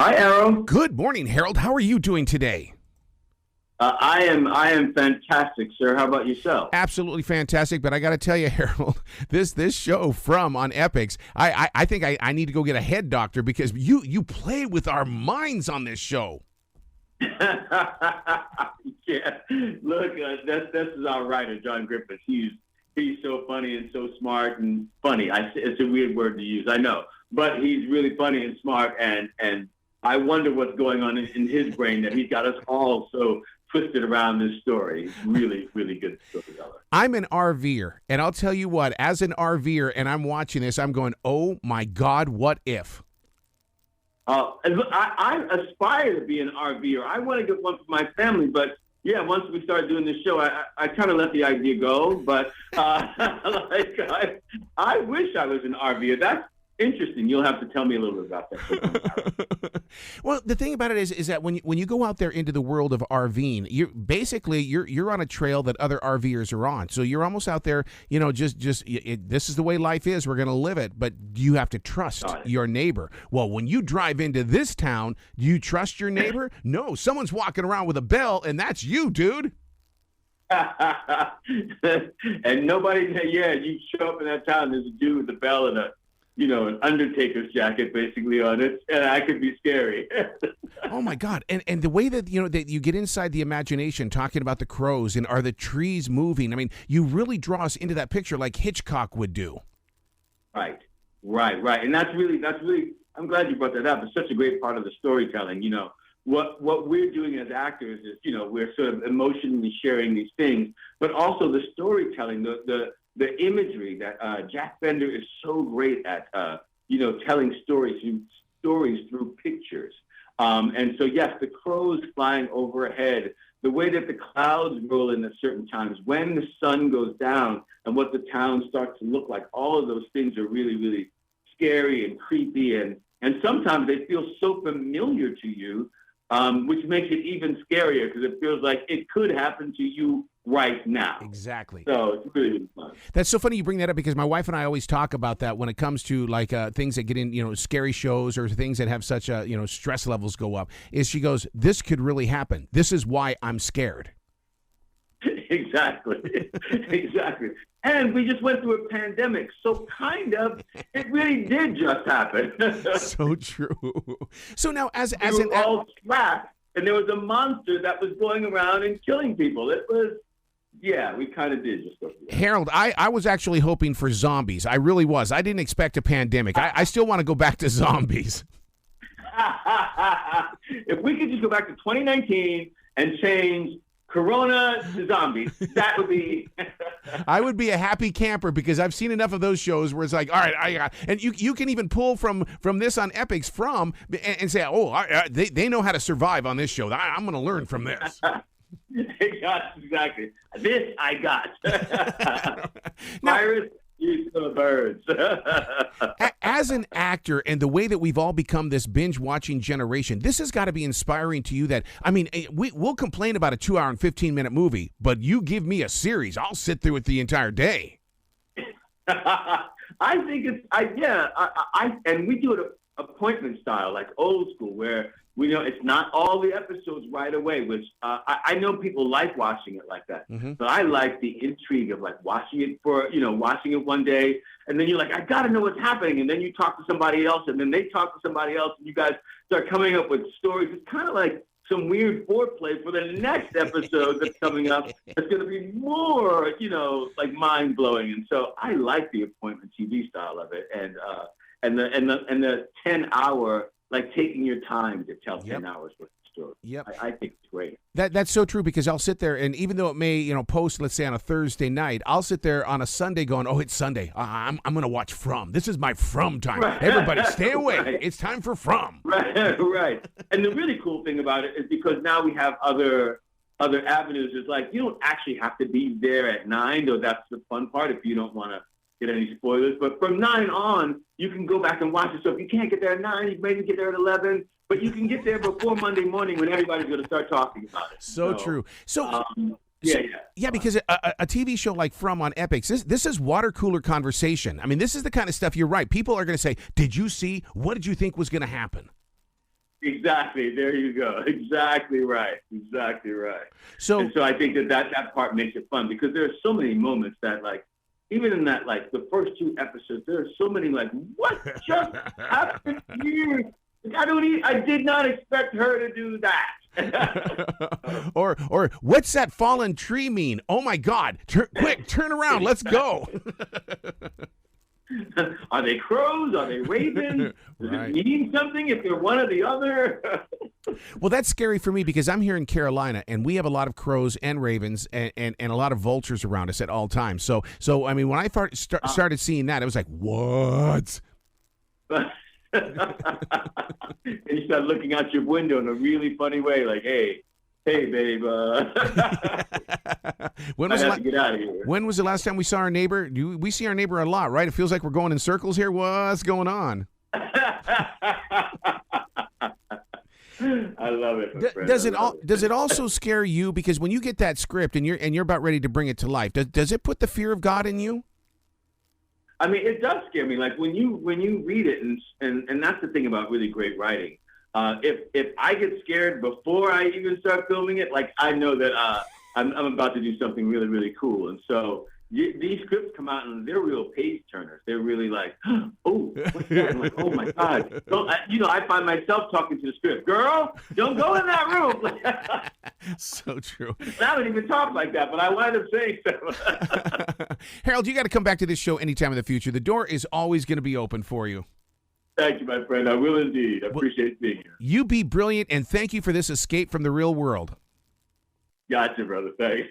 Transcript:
Hi, Arrow. Good morning, Harold. How are you doing today? I am fantastic, sir. How about yourself? Absolutely fantastic. But I got to tell you, Harold, this show from on Epix, I think I need to go get a head doctor because you play with our minds on this show. Yeah. Look, this is our writer, John Griffith. He's so funny and so smart and funny. It's a weird word to use, I know, but he's really funny and smart. And I wonder what's going on in his brain that he's got us all so twisted around this story. Really, really good storyteller. I'm an RVer, and I'll tell you what, as an RVer, and I'm watching this, I'm going, oh my God, what if? I aspire to be an RVer. I want to get one for my family, but yeah, once we started doing this show, I kind of let the idea go. But I wish I was an RVer. That's interesting. You'll have to tell me a little bit about that. Well, the thing about it is that when you go out there into the world of RVing, you're on a trail that other RVers are on. So you're almost out there, this is the way life is. We're going to live it, but you have to trust your neighbor. Well, when you drive into this town, do you trust your neighbor? No, someone's walking around with a bell, and that's you, dude. And nobody, you show up in that town, there's a dude with a bell and an Undertaker's jacket basically on it, and I could be scary. Oh my God. And the way that, that you get inside the imagination talking about the crows and are the trees moving, I mean, you really draw us into that picture like Hitchcock would do. Right. And that's really, I'm glad you brought that up. It's such a great part of the storytelling. What we're doing as actors is, we're sort of emotionally sharing these things, but also the storytelling, the imagery that Jack Bender is so great at, telling stories through pictures. And so, yes, the crows flying overhead, the way that the clouds roll in at certain times, when the sun goes down and what the town starts to look like, all of those things are really, really scary and creepy. And sometimes they feel so familiar to you, which makes it even scarier because it feels like it could happen to you right now. Exactly. So it's really fun. That's so funny you bring that up because my wife and I always talk about that when it comes to like things that get in, scary shows or things that have such stress levels go up. Is she goes, this could really happen. This is why I'm scared. Exactly. And we just went through a pandemic, so kind of it really did just happen. So true. So now, as we were all trapped, and there was a monster that was going around and killing people. It was. Yeah, we kind of did just go through that. Harold, I was actually hoping for zombies. I really was. I didn't expect a pandemic. I still want to go back to zombies. If we could just go back to 2019 and change Corona to zombies, that would be... I would be a happy camper because I've seen enough of those shows where it's like, all right, and you can even pull from this on Epix and say, they know how to survive on this show. I'm going to learn from this. Exactly. This I got. Virus, use the birds. As an actor and the way that we've all become this binge-watching generation, this has got to be inspiring to you that, we'll complain about a 2-hour and 15-minute movie, but you give me a series, I'll sit through it the entire day. I think and we do it appointment style, like old school, where it's not all the episodes right away, which I know people like watching it like that. Mm-hmm. But I like the intrigue of like watching it one day, and then you're like, I got to know what's happening. And then you talk to somebody else, and then they talk to somebody else, and you guys start coming up with stories. It's kind of like some weird foreplay for the next episode that's coming up. It's going to be more, like mind blowing. And so I like the appointment TV style of it, and the 10-hour. Like taking your time to tell 10 hours worth of story. Yep. I think it's great. That's so true because I'll sit there and even though it may, post, let's say on a Thursday night, I'll sit there on a Sunday going, oh, it's Sunday. I'm going to watch From. This is my From time. Right. Everybody stay away. Right. It's time for From. Right. And the really cool thing about it is because now we have other avenues. It's like you don't actually have to be there at 9, though that's the fun part if you don't want to get any spoilers, but from 9 on, you can go back and watch it. So if you can't get there at 9, you maybe get there at 11, but you can get there before Monday morning when everybody's going to start talking about it. So true. So Yeah, because a TV show like From on Epix, this is water cooler conversation. This is the kind of stuff, you're right. People are going to say, did you see? What did you think was going to happen? Exactly. There you go. Exactly right. Exactly right. So, And so I think that part makes it fun because there are so many moments that, like, even in that, like, the first two episodes, there are so many, like, what just happened here? Like, I did not expect her to do that. or what's that fallen tree mean? Oh my God! Quick, turn around. Let's go. Are they crows? Are they ravens? Does Right. it mean something if they're one or the other? Well, that's scary for me because I'm here in Carolina and we have a lot of crows and ravens and a lot of vultures around us at all times. So I mean, when I started seeing that, it was like, what? And you start looking out your window in a really funny way, like, hey, babe. When I was have to get out of here. when was the last time we saw our neighbor? We see our neighbor a lot, right? It feels like we're going in circles here. What's going on? I love it. my friend. Does it also scare you because when you get that script and you're about ready to bring it to life, does it put the fear of God in you? I mean, it does scare me. Like when you read it, and that's the thing about really great writing. If I get scared before I even start filming it, like I know that I'm about to do something really, really cool. And so these scripts come out and they're real page turners. They're really like, oh, what's that? I'm like, oh my God. I find myself talking to the script. Girl, don't go in that room. So true. I don't even talk like that, but I wind up saying so. Harold, you got to come back to this show anytime in the future. The door is always going to be open for you. Thank you, my friend. I will indeed. I appreciate being here. You be brilliant, and thank you for this escape from the real world. Gotcha, brother. Thanks.